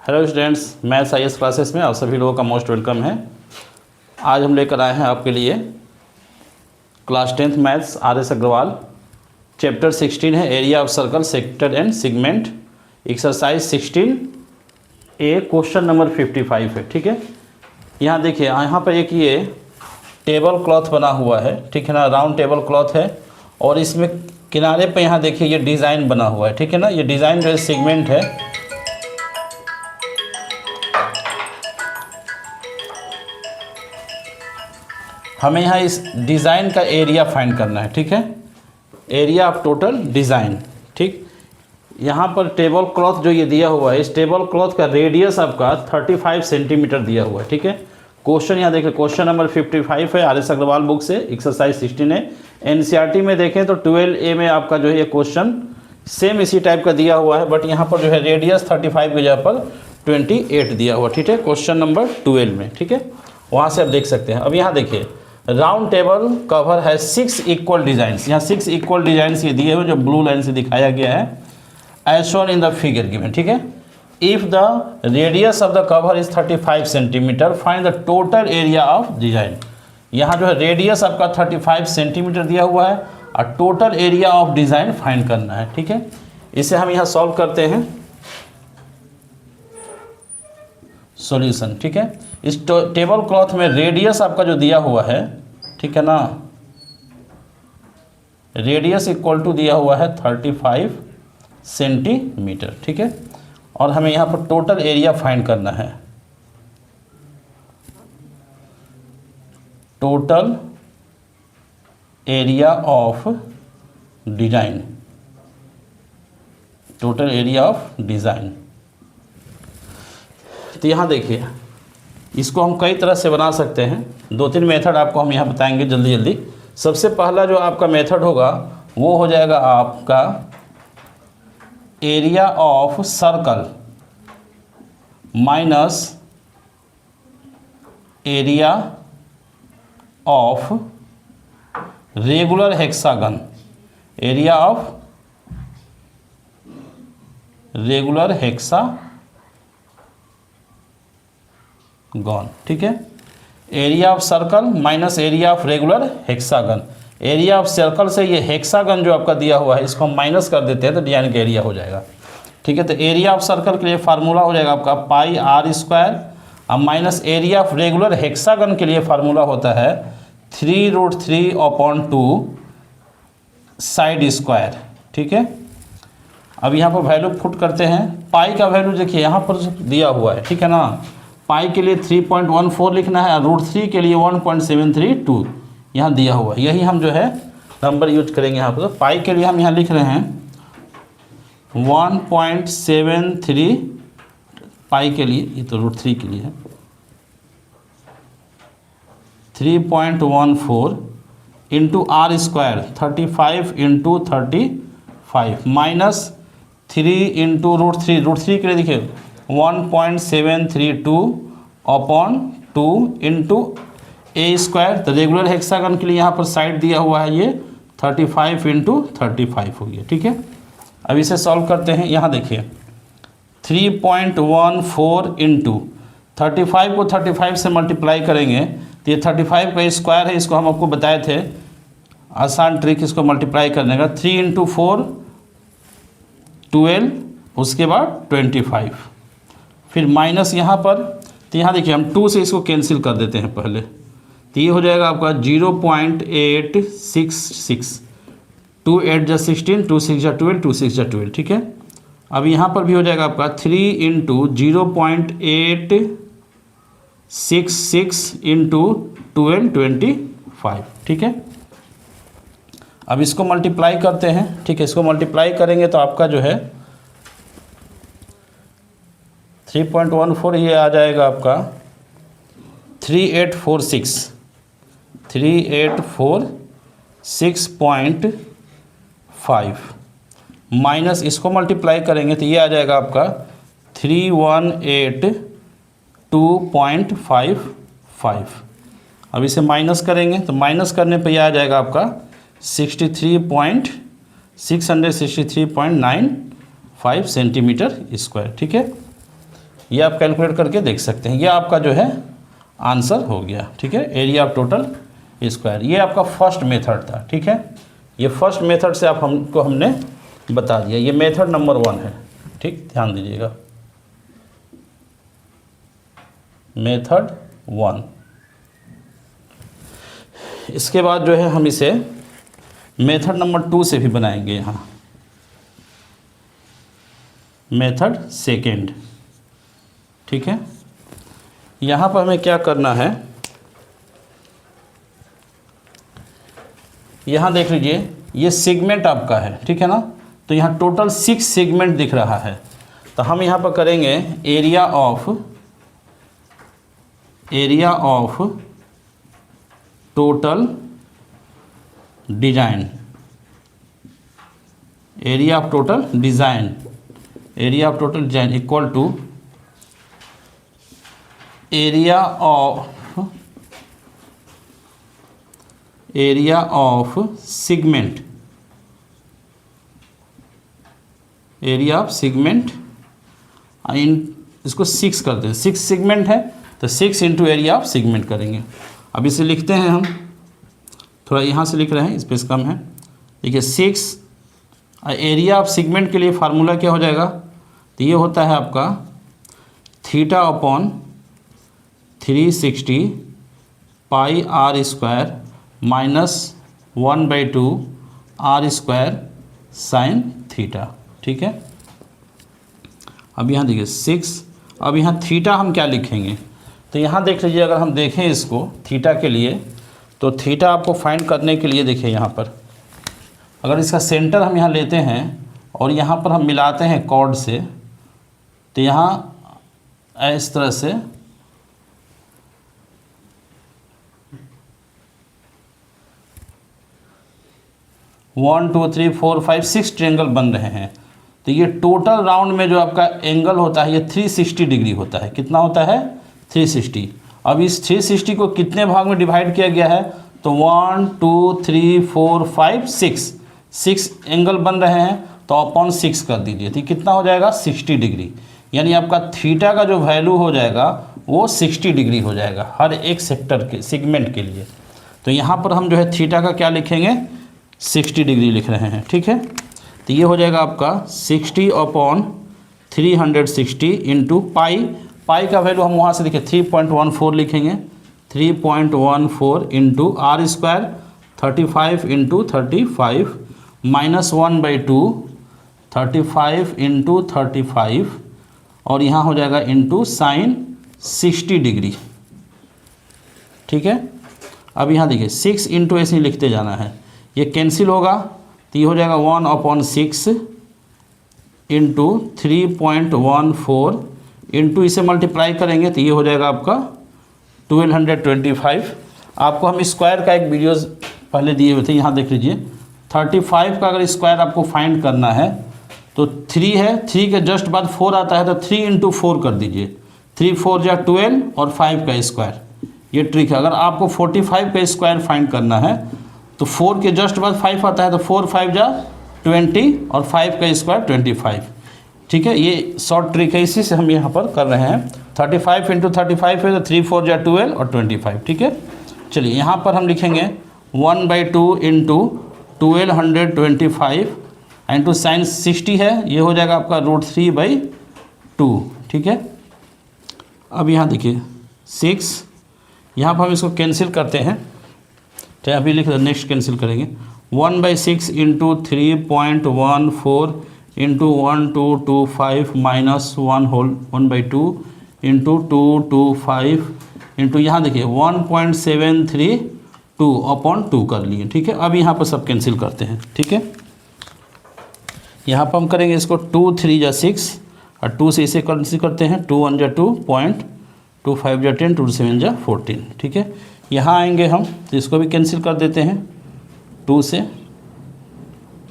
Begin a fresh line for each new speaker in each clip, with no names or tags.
Hello students, maths IAS classes में आप सभी लोगों का मोस्ट वेलकम है। आज हम लेकर आए हैं आपके लिए class 10th maths R S. Agarwal chapter 16 है area of circle sector and segment, exercise 16A question number 55 है। ठीक है, यहाँ देखिए, यहाँ पर एक ये टेबल क्लॉथ बना हुआ है, ठीक है ना, राउंड टेबल क्लॉथ है और इसमें किनारे पे यहाँ देखिए ये डिज़ाइन बना हुआ है, ठीक है ना। ये डिज़ाइन जो है सेगमेंट है। हमें यहाँ इस डिज़ाइन का एरिया फाइंड करना है, ठीक है, एरिया ऑफ टोटल डिज़ाइन। ठीक, यहाँ पर टेबल क्लॉथ जो ये दिया हुआ है, इस टेबल क्लॉथ का रेडियस आपका 35 सेंटीमीटर दिया हुआ है। ठीक है, क्वेश्चन यहाँ देखें, क्वेश्चन नंबर 55 है आर.एस. अग्रवाल बुक से, एक्सरसाइज 16 है। एनसीईआरटी में देखें तो 12A में आपका जो है ये क्वेश्चन सेम इसी टाइप का दिया हुआ है, बट यहाँ पर जो है रेडियस 35 की जगह पर 28 दिया हुआ। ठीक है, क्वेश्चन नंबर 12 में, ठीक है, वहाँ से आप देख सकते हैं। अब यहाँ देखिए, राउंड टेबल कवर है 6 इक्वल डिजाइन्स। यहाँ 6 इक्वल डिजाइन्स ये दिए हुए जो ब्लू लाइन से दिखाया गया है, as shown in the figure given. ठीक है, if the radius of the cover is 35 centimetre, find the total area of design. यहाँ जो है रेडियस आपका 35 सेंटीमीटर दिया हुआ है और total area of design find करना है। ठीक है, इसे हम यहाँ सॉल्व करते हैं, सॉल्यूशन। ठीक है, इस टेबल क्लॉथ में रेडियस आपका जो दिया हुआ है, ठीक है ना, रेडियस इक्वल टू दिया हुआ है 35 सेंटीमीटर। ठीक है, और हमें यहाँ पर टोटल एरिया फाइंड करना है, total area of design, total area of design. तो यहाँ देखिए, इसको हम कई तरह से बना सकते हैं। 2-3 मेथड आपको हम यहाँ बताएंगे जल्दी जल्दी। सबसे पहला जो आपका मेथड होगा वो हो जाएगा आपका area of circle minus area of regular hexagon, area of regular hexagon. ठीक है, area of circle minus area of regular hexagon. Area of circle से ये हेक्सागन जो आपका दिया हुआ है इसको हम माइनस कर देते हैं तो डिजाइन का एरिया हो जाएगा। ठीक है, तो एरिया ऑफ सर्कल के लिए फार्मूला हो जाएगा आपका पाई आर स्क्वायर, अब minus area of regular hexagon के लिए फार्मूला होता है 3√3/2 साइड स्क्वायर। ठीक है, अब यहाँ पर वैल्यू पुट करते हैं। पाई का वैल्यू देखिए यहाँ पर दिया हुआ है, ठीक है ना, पाई के लिए 3.14 लिखना है और √3 के लिए 1.732 यहाँ दिया हुआ है। यही हम जो है नंबर यूज करेंगे यहाँ पर। तो पाई के लिए हम यहाँ लिख रहे हैं 1.73 पाई के लिए, ये तो √3 के लिए है, 3.14 into R square 35 into 35 minus 3 into √3 के लिए देखिए 1.732/2 इंटू ए स्क्वायर। तो रेगुलर हेक्सागन के लिए यहाँ पर साइड दिया हुआ है ये 35 इंटू 35 हो गया। ठीक है, अब इसे सॉल्व करते हैं। यहाँ देखिए 3.14 इंटू 35 को 35 से मल्टीप्लाई करेंगे तो ये 35 का स्क्वायर है, इसको हम आपको बताए थे आसान ट्रिक इसको मल्टीप्लाई करने का। 3 इंटू 4 12, उसके बाद 25, फिर माइनस यहाँ पर। तो यहाँ देखिए हम 2 से इसको कैंसिल कर देते हैं पहले, तो ये हो जाएगा आपका 0.866, 2 8 जा 16, 2 6 जा 12, 2 6 जा 12। ठीक है, अब यहाँ पर भी हो जाएगा आपका 3 इंटू 0.866 इंटू 12 25। ठीक है, अब इसको मल्टीप्लाई करते हैं। ठीक है, इसको मल्टीप्लाई करेंगे तो आपका जो है 3.14 ये आ जाएगा आपका 3846.5 माइनस इसको मल्टीप्लाई करेंगे तो ये आ जाएगा आपका 318.255। अब इसे माइनस करेंगे तो माइनस करने पे ये आ जाएगा आपका 663.95 सेंटीमीटर स्क्वायर। ठीक है, ये आप कैलकुलेट करके देख सकते हैं। ये आपका जो है आंसर हो गया, ठीक है, एरिया ऑफ टोटल स्क्वायर। ये आपका फर्स्ट मेथड था, ठीक है, ये फर्स्ट मेथड से आप हमने बता दिया। ये मेथड नंबर 1 है, ठीक, ध्यान दीजिएगा, मेथड 1। इसके बाद जो है हम इसे मेथड नंबर 2 से भी बनाएंगे। यहाँ मेथड सेकेंड, ठीक है। यहाँ पर हमें क्या करना है, यहाँ देख लीजिए, ये सेगमेंट आपका है, ठीक है ना, तो यहाँ टोटल 6 सेगमेंट दिख रहा है। तो हम यहाँ पर करेंगे area of total design, area of total design, area of total design equal to area of segment, area of segment in, इसको 6 करते हैं, 6 सेगमेंट है तो 6 इंटू एरिया ऑफ सेगमेंट करेंगे। अब इसे लिखते हैं हम, थोड़ा यहाँ से लिख रहे हैं, स्पेस कम है, देखिए 6 एरिया ऑफ सेगमेंट के लिए फार्मूला क्या हो जाएगा, तो ये होता है आपका theta upon 360 pi are square minus 1/2 R square sine theta, ठीक है। अब यहाँ देखिए 6, अब यहाँ थीटा हम क्या लिखेंगे, तो यहाँ देख लीजिए, अगर हम देखें इसको थीटा के लिए, तो थीटा आपको फाइंड करने के लिए देखिए यहाँ पर अगर इसका सेंटर हम यहाँ लेते हैं और यहाँ पर हम मिलाते हैं कॉर्ड से, तो यहाँ इस तरह से one two three four five 6 triangle बन रहे हैं। तो ये टोटल राउंड में जो आपका एंगल होता है ये 360 डिग्री होता है। कितना होता है? 360। अब इस 360 को कितने भाग में डिवाइड किया गया है? तो 1 2 3 4 5 6 एंगल बन रहे हैं, तो अपॉन 6 कर दीजिए, तो कितना हो जाएगा? 60 डिग्री। यानी आपका थीटा का जो वैल्यू हो जाएगा वो 60 डिग्री हो जाएगा हर एक सेक्टर के सेगमेंट के लिए। तो यहाँ पर हम जो है थीटा का क्या लिखेंगे? 60 डिग्री लिख रहे हैं, ठीक है। तो ये हो जाएगा आपका 60 अपॉन 360 इंटू पाई। पाई का वैल्यू हम वहाँ से देखिए 3.14 लिखेंगे, 3.14 into R square 35 into 35 minus 1/2 35 into 35 और यहाँ हो जाएगा इंटू साइन 60 डिग्री, ठीक है। अब यहाँ देखिए 6 इंटू ऐसे ही लिखते जाना है, ये कैंसिल होगा तो ये हो जाएगा 1/6 इंटू 3.14 इंटू इसे मल्टीप्लाई करेंगे तो ये हो जाएगा आपका 1225। आपको हम स्क्वायर का एक वीडियोस पहले दिए हुए थे, यहाँ देख लीजिए। 35 का अगर स्क्वायर आपको फाइंड करना है तो 3 है, 3 के जस्ट बाद 4 आता है, तो 3 इंटू 4 कर दीजिए। 3 4 जा 12 और 5 का स्क्वायर, ये ट्रिक है। अगर आपको 45 का स्क्वायर फाइंड करना है तो 4 के जस्ट बाद 5 आता है, तो 4 5 जा 20 और 5 का स्क्वायर 25, ठीक है। ये शॉर्ट ट्रिक है, इसी से हम यहाँ पर कर रहे हैं। 35 इंटू 35 है तो 3 4 जा 12 और 25, ठीक है। चलिए यहाँ पर हम लिखेंगे 1/2 इंटू 1225 इंटू साइन 60 है, ये हो जाएगा आपका √3/2, ठीक है। अब यहाँ देखिए 6, यहाँ पर हम इसको कैंसिल करते हैं, तो अभी लिख दो, नेक्स्ट कैंसिल करेंगे। 1/6 into 3.14 into 1225 minus 1/2 into 225 into यहाँ देखिए 1.732 अपॉन 2 कर लिए, ठीक है। अब यहाँ पर सब कैंसिल करते हैं, ठीक है। यहाँ पर हम करेंगे इसको 2 3 जा 6 और 2 से इसे कैंसिल करते हैं, 2 1 जा 2 2 5 जा 10 2 7 जा 14, ठीक है। यहाँ आएंगे हम तो इसको भी कैंसिल कर देते हैं, 2 से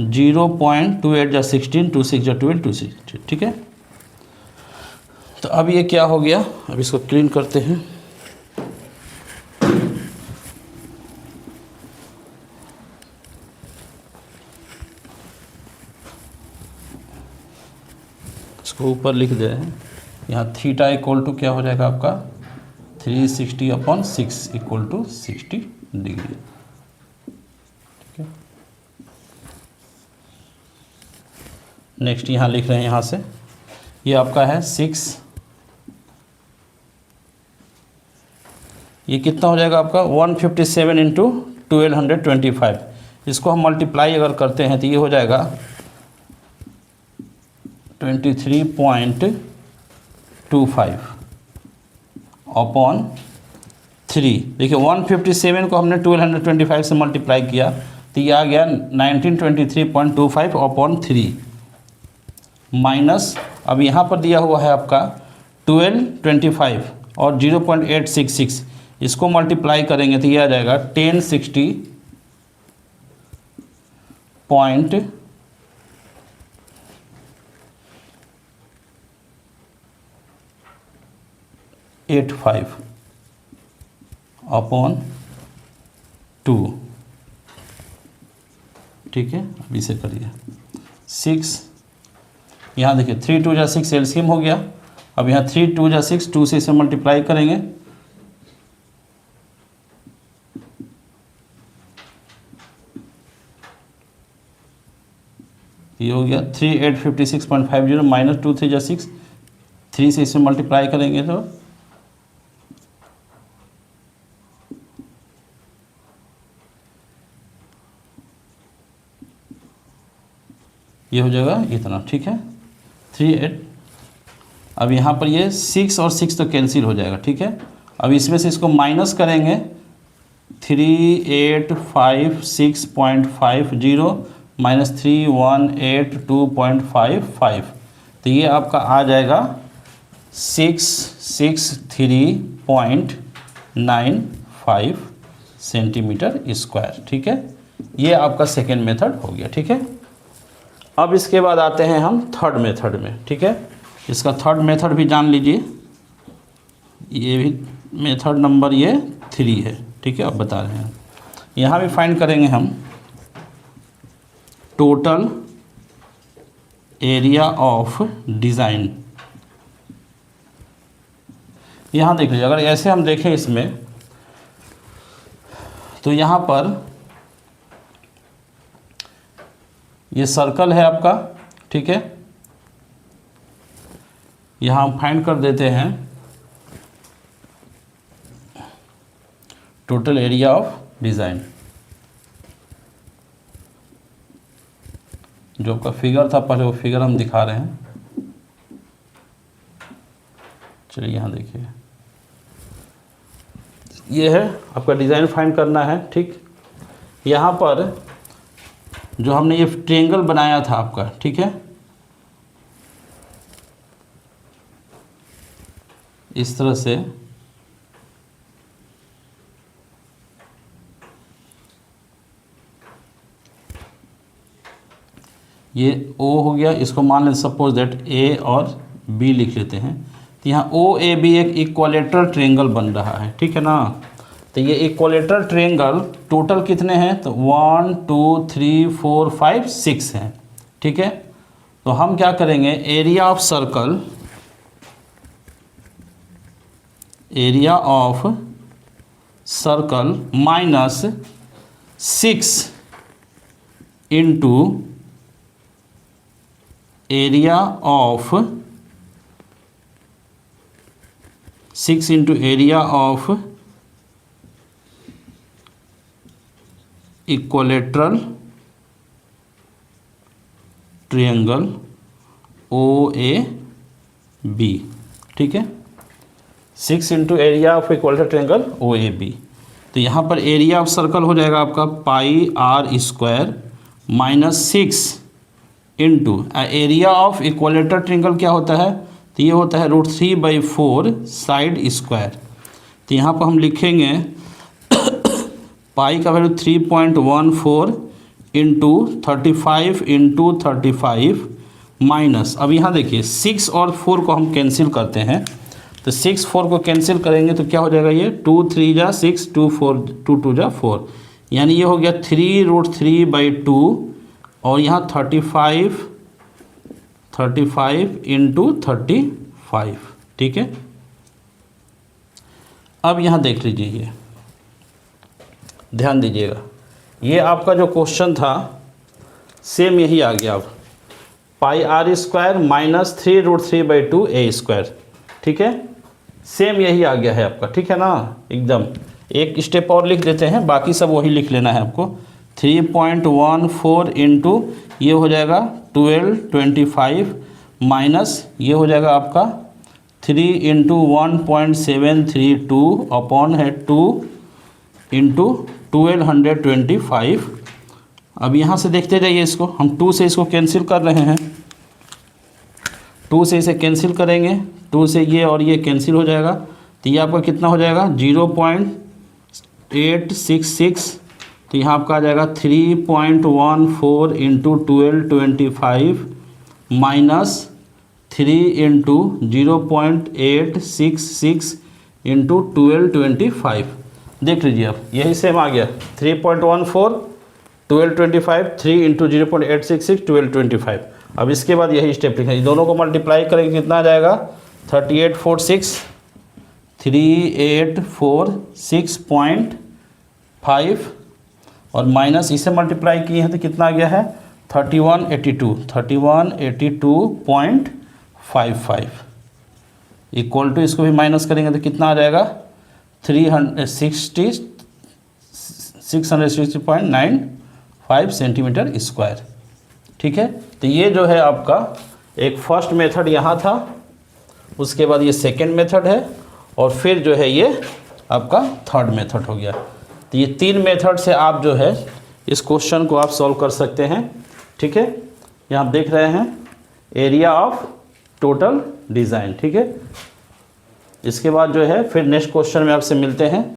0.28 जा 16 2 6 जा 12 2 6, ठीक है। तो अब ये क्या हो गया, अब इसको क्लीन करते हैं। इसको ऊपर लिख दे रहे हैं। यहाँ थीटा इक्वल टू क्या हो जाएगा आपका 360/6 इक्वल टू 60 डिग्री। ठीक है, नेक्स्ट यहाँ लिख रहे हैं, यहाँ से ये आपका है 6, ये कितना हो जाएगा आपका 157 इंटू 1225। इसको हम मल्टीप्लाई अगर करते हैं तो ये हो जाएगा 23.25 अपॉन 3। देखिए 157 को हमने 1225 से मल्टीप्लाई किया तो ये आ गया 1923.25 अपॉन 3 माइनस, अब यहाँ पर दिया हुआ है आपका 1225 और 0.866, इसको मल्टीप्लाई करेंगे तो ये आ जाएगा 1060.85 अपॉन 2। ठीक है, अब इसे करिए 6, यहाँ देखिए 3 2 जा 6 एलसीएम हो गया। अब यहाँ 3 2 जा 6, 2 से इसे मल्टीप्लाई करेंगे, ये हो गया 3856.50 माइनस 2 3 जा 6, 3 से इसे मल्टीप्लाई करेंगे तो ये हो जाएगा इतना। ठीक है, 38। अब यहाँ पर ये 6 और 6 तो कैंसिल हो जाएगा। ठीक है, अब इसमें से इसको माइनस करेंगे 3856.50 माइनस 3182.55, तो ये आपका आ जाएगा 663.95 सेंटीमीटर स्क्वायर। ठीक है, ये आपका सेकेंड मेथड हो गया। ठीक है, अब इसके बाद आते हैं हम थर्ड मेथड में। ठीक है, इसका थर्ड मेथड भी जान लीजिए, ये भी मेथड नंबर ये 3 है। ठीक है, अब बता रहे हैं, यहाँ भी फाइंड करेंगे हम टोटल एरिया ऑफ डिज़ाइन। यहाँ देख लीजिए, अगर ऐसे हम देखें इसमें तो यहाँ पर ये सर्कल है आपका। ठीक है, यहाँ हम फाइंड कर देते हैं टोटल एरिया ऑफ डिज़ाइन। जो आपका फिगर था पहले, वो फिगर हम दिखा रहे हैं। चलिए यहाँ देखिए, ये है आपका डिज़ाइन फाइंड करना है। ठीक, यहाँ पर जो हमने ये ट्रायंगल बनाया था आपका, ठीक है, इस तरह से ये O हो गया, इसको मान लें सपोज दैट A और B लिख लेते हैं। तो यहाँ OAB एक इक्वलेटरल ट्रायंगल बन रहा है। ठीक है ना, तो ये इक्वलेटरल ट्रायंगल टोटल कितने हैं, तो 1 2 3 4 5 6 हैं। ठीक है, तो हम क्या करेंगे, area of circle, area of circle minus 6 into area of 6 into area of equilateral triangle OAB। ठीक है, 6 into area of equilateral triangle OAB। तो यहाँ पर एरिया ऑफ सर्कल हो जाएगा आपका πr² minus 6 into area of equilateral triangle क्या होता है, तो ये होता है √3/4 साइड स्क्वायर। तो यहाँ पर हम लिखेंगे पाई का वैल्यू 3.14 इंटू 35 इंटू 35 माइनस, अब यहाँ देखिए 6 और 4 को हम कैंसिल करते हैं, तो 6 4 को कैंसिल करेंगे तो क्या हो जाएगा, ये 2 3 जा 6 2 4 2 2 जा 4, यानी ये हो गया 3√3/2 और यहाँ 35 इंटू 35 ठीक है। अब यहाँ देख लीजिए, ये ध्यान दीजिएगा, ये आपका जो क्वेश्चन था सेम यही आ गया। अब pi are square minus 3√3/2 a square, ठीक है, सेम यही आ गया है आपका, ठीक है ना। एकदम एक स्टेप और लिख देते हैं, बाकी सब वही लिख लेना है आपको। 3.14 इंटू ये हो जाएगा 1225 माइनस ये हो जाएगा आपका 3 इंटू 1.732 अपॉन है 2 इंटू 1225। अब यहाँ से देखते जाइए इसको, हम 2 से इसको कैंसिल कर रहे हैं, 2 से इसे कैंसिल करेंगे, 2 से ये और ये कैंसिल हो जाएगा, तो ये आपका कितना हो जाएगा 0.866, तो यहाँ आपका आ जाएगा 3.14 इंटू 1225 माइनस 3 इंटू 0.866 इंटू 1225। देख लीजिए अब यही सेम आ गया, 3.14 1225 3 इंटू 0.866 1225। अब इसके बाद यही स्टेप लिखें, दोनों को मल्टीप्लाई करेंगे कितना आ जाएगा 3846 और माइनस इसे मल्टीप्लाई किए हैं तो कितना आ गया है 3182.55 इक्वल टू, इसको भी माइनस करेंगे तो कितना आ जाएगा 660.95 सेंटीमीटर स्क्वायर, ठीक है। तो ये जो है आपका एक फर्स्ट मेथड यहाँ था, उसके बाद ये सेकंड मेथड है, और फिर जो है ये आपका थर्ड मेथड हो गया। तो ये 3 मेथड से आप जो है इस क्वेश्चन को आप सॉल्व कर सकते हैं, ठीक है। यहाँ आप देख रहे हैं एरिया ऑफ टोटल डिज़ाइन, ठीक है। इसके बाद जो है फिर नेक्स्ट क्वेश्चन में आपसे मिलते हैं।